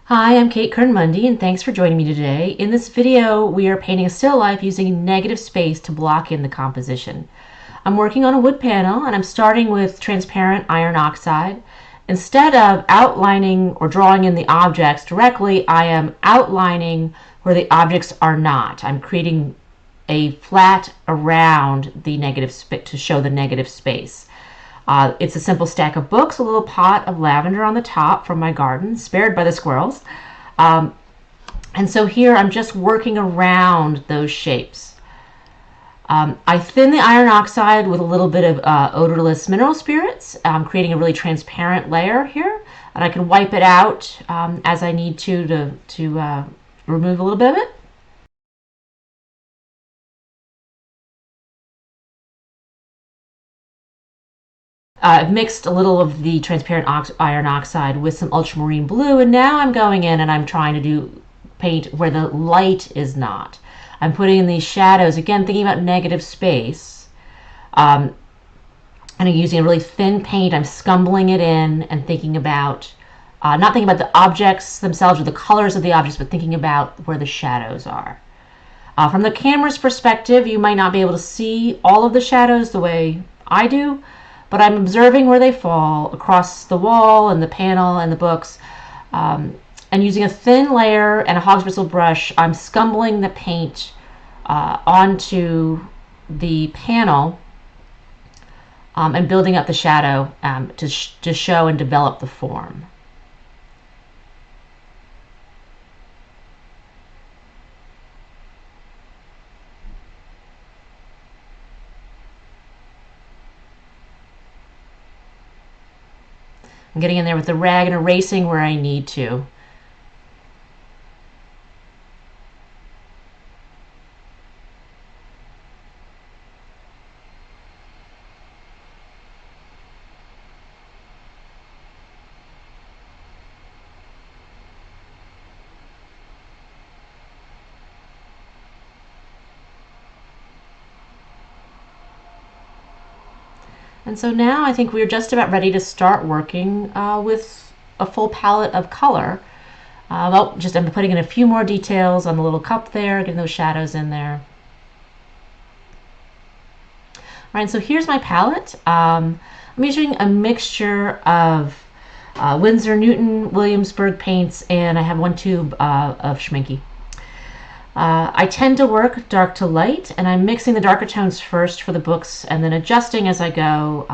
Hi, I'm Kern Mundie, and thanks for joining me today. In this video, we are painting a still life using negative space to block in the composition. I'm working on a wood panel, and I'm starting with transparent iron oxide. Instead of outlining or drawing in the objects directly, I am outlining where the objects are not. I'm creating a flat around the negative to show the negative space. It's a simple stack of books, a little pot of lavender on the top from my garden, spared by the squirrels. And so here I'm just working around those shapes. I thin the iron oxide with a little bit of odorless mineral spirits. I'm creating a really transparent layer here, and I can wipe it out as I need to remove a little bit of it. I've mixed a little of the transparent iron oxide with some ultramarine blue, and now I'm going in and I'm trying to paint where the light is not. I'm putting in these shadows, again thinking about negative space, and I'm using a really thin paint. I'm scumbling it in and thinking about, not thinking about the objects themselves or the colors of the objects, but thinking about where the shadows are. From the camera's perspective, you might not be able to see all of the shadows the way I do, but I'm observing where they fall across the wall and the panel and the books. And using a thin layer and a hog's bristle brush, I'm scumbling the paint onto the panel and building up the shadow to show and develop the form. I'm getting in there with the rag and erasing where I need to. And so now I think we're just about ready to start working with a full palette of color. I'm putting in a few more details on the little cup there, getting those shadows in there. All right, so here's my palette. I'm using a mixture of Winsor Newton Williamsburg paints, and I have one tube of Schminke. I tend to work dark to light, and I'm mixing the darker tones first for the books and then adjusting as I go.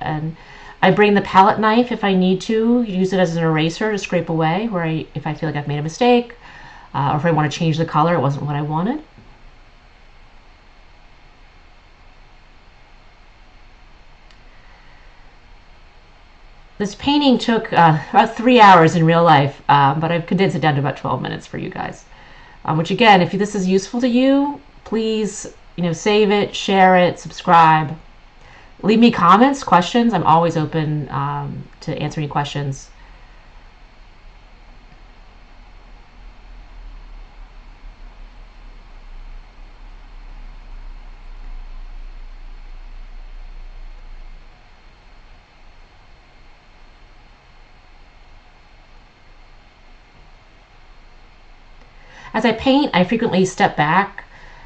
And I bring the palette knife if I need to, use it as an eraser to scrape away if I feel like I've made a mistake, or if I want to change the color, it wasn't what I wanted. This painting took about 3 hours in real life, but I've condensed it down to about 12 minutes for you guys. Which again, if this is useful to you, please, save it, share it, subscribe. Leave me comments, questions. I'm always open to answer any questions. As I paint, I frequently step back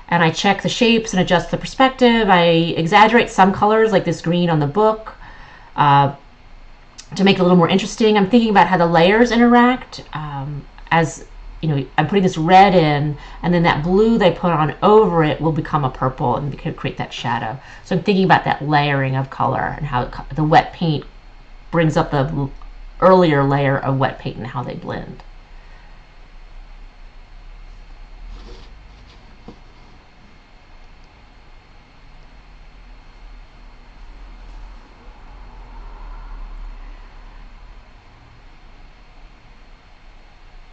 and I check the shapes and adjust the perspective. I exaggerate some colors, like this green on the book, to make it a little more interesting. I'm thinking about how the layers interact. I'm putting this red in, and then that blue they put on over it will become a purple and create that shadow. So I'm thinking about that layering of color and how the wet paint brings up the earlier layer of wet paint and how they blend.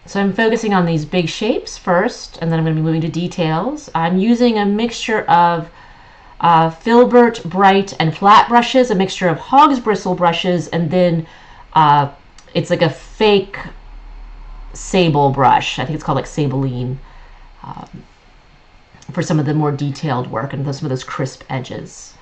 So I'm focusing on these big shapes first, and then I'm going to be moving to details. I'm using a mixture of filbert, bright, and flat brushes, a mixture of hog's bristle brushes, and then it's like a fake sable brush. I think it's called like Cerulean, for some of the more detailed work and some of those crisp edges.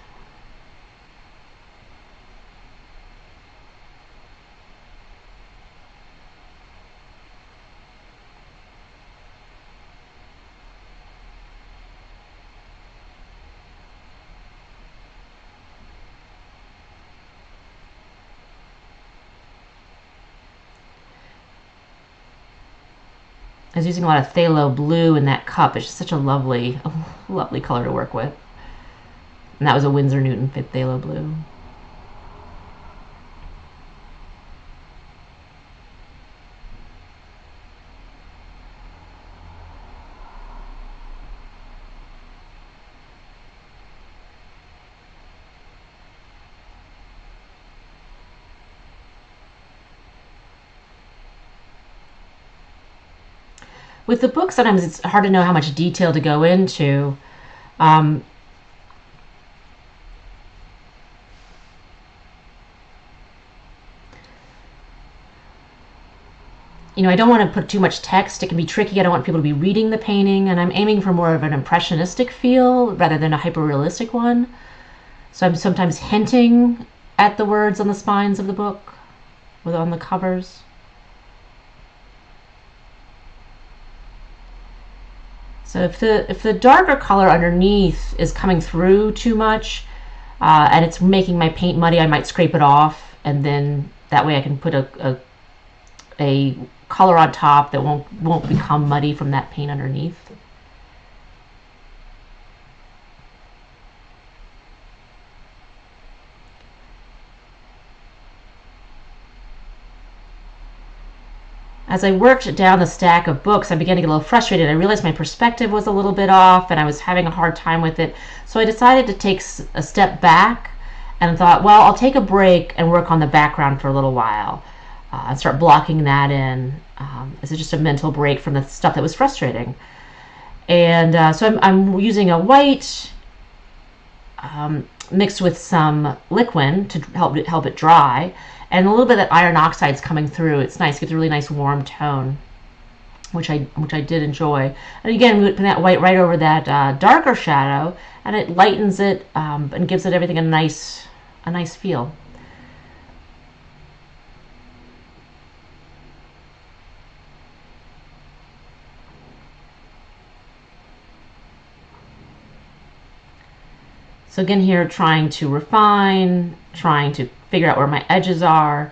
I was using a lot of Phthalo Blue in that cup. It's just such a lovely color to work with. And that was a Winsor Newton Phthalo Blue. With the book, sometimes it's hard to know how much detail to go into. Um, I don't want to put too much text. It can be tricky. I don't want people to be reading the painting, and I'm aiming for more of an impressionistic feel rather than a hyper-realistic one. So I'm sometimes hinting at the words on the spines of the book or on the covers. So if the darker color underneath is coming through too much and it's making my paint muddy, I might scrape it off, and then that way I can put a color on top that won't become muddy from that paint underneath. As I worked down the stack of books, I began to get a little frustrated. I realized my perspective was a little bit off and I was having a hard time with it. So I decided to take a step back and thought, well, I'll take a break and work on the background for a little while and start blocking that in as just a mental break from the stuff that was frustrating. And so I'm using a white mixed with some liquid to help it dry, and a little bit of that iron oxide is coming through. It's nice, gives a really nice warm tone, which I did enjoy. And again, we put that white right over that darker shadow, and it lightens it and gives it everything a nice feel. So again here, trying to refine, trying to figure out where my edges are.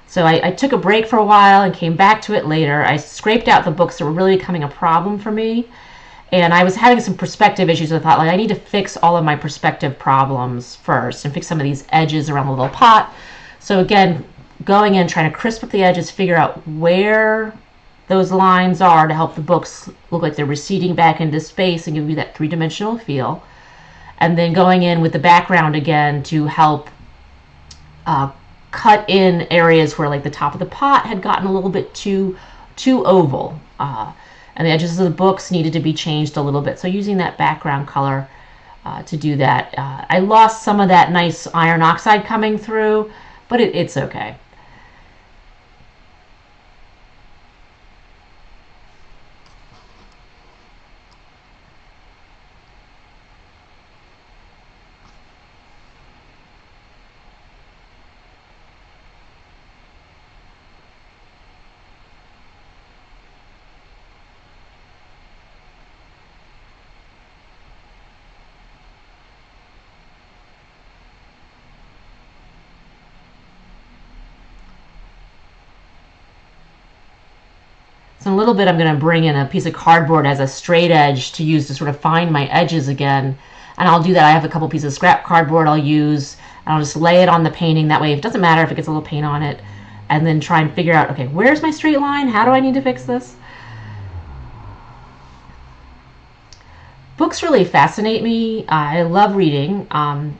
So I took a break for a while and came back to it later. I scraped out the books that were really becoming a problem for me. And I was having some perspective issues. I thought, I need to fix all of my perspective problems first and fix some of these edges around the little pot. So again, going in, trying to crisp up the edges, figure out where those lines are to help the books look like they're receding back into space and give you that three-dimensional feel. And then going in with the background again to help cut in areas where like the top of the pot had gotten a little bit too oval. And the edges of the books needed to be changed a little bit. So using that background color to do that. I lost some of that nice iron oxide coming through, but it's okay. So in a little bit, I'm going to bring in a piece of cardboard as a straight edge to use to sort of find my edges again. And I'll do that. I have a couple pieces of scrap cardboard I'll use, and I'll just lay it on the painting. That way, it doesn't matter if it gets a little paint on it. And then try and figure out, okay, where's my straight line? How do I need to fix this? Books really fascinate me. I love reading. I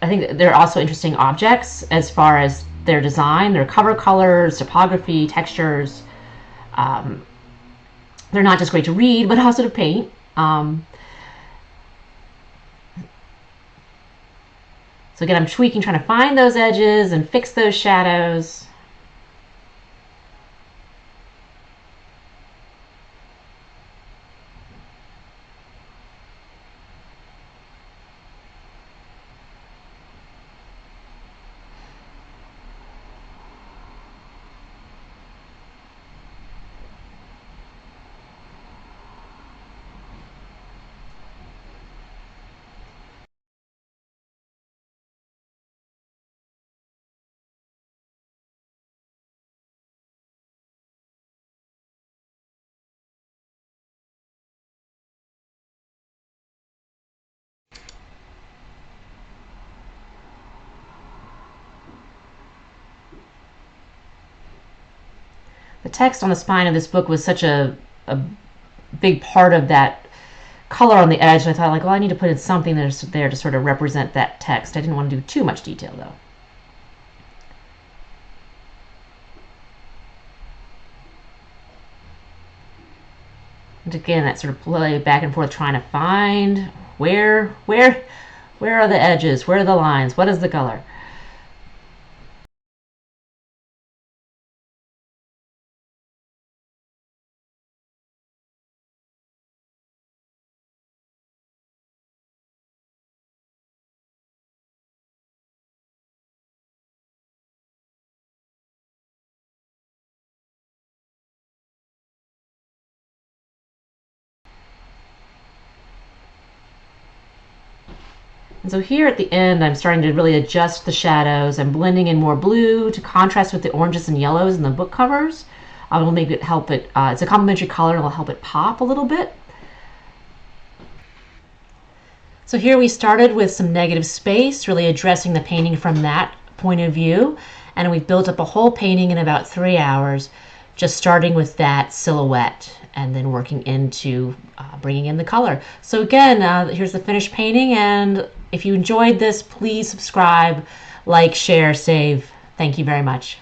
think they're also interesting objects as far as their design, their cover colors, typography, textures. They're not just great to read, but also to paint. So again, I'm tweaking, trying to find those edges and fix those shadows. text on the spine of this book was such a big part of that color on the edge, and I thought, like, well, I need to put in something that's there to sort of represent that text. I didn't want to do too much detail, though. And again, that sort of play back and forth, trying to find where are the edges, where are the lines, what is the color. And so here at the end, I'm starting to really adjust the shadows. I'm blending in more blue to contrast with the oranges and yellows in the book covers. I will make it help it, it's a complementary color, and it will help it pop a little bit. So here we started with some negative space, really addressing the painting from that point of view. And we've built up a whole painting in about 3 hours, just starting with that silhouette and then working into bringing in the color. So again, here's the finished painting, and if you enjoyed this, please subscribe, like, share, save. Thank you very much.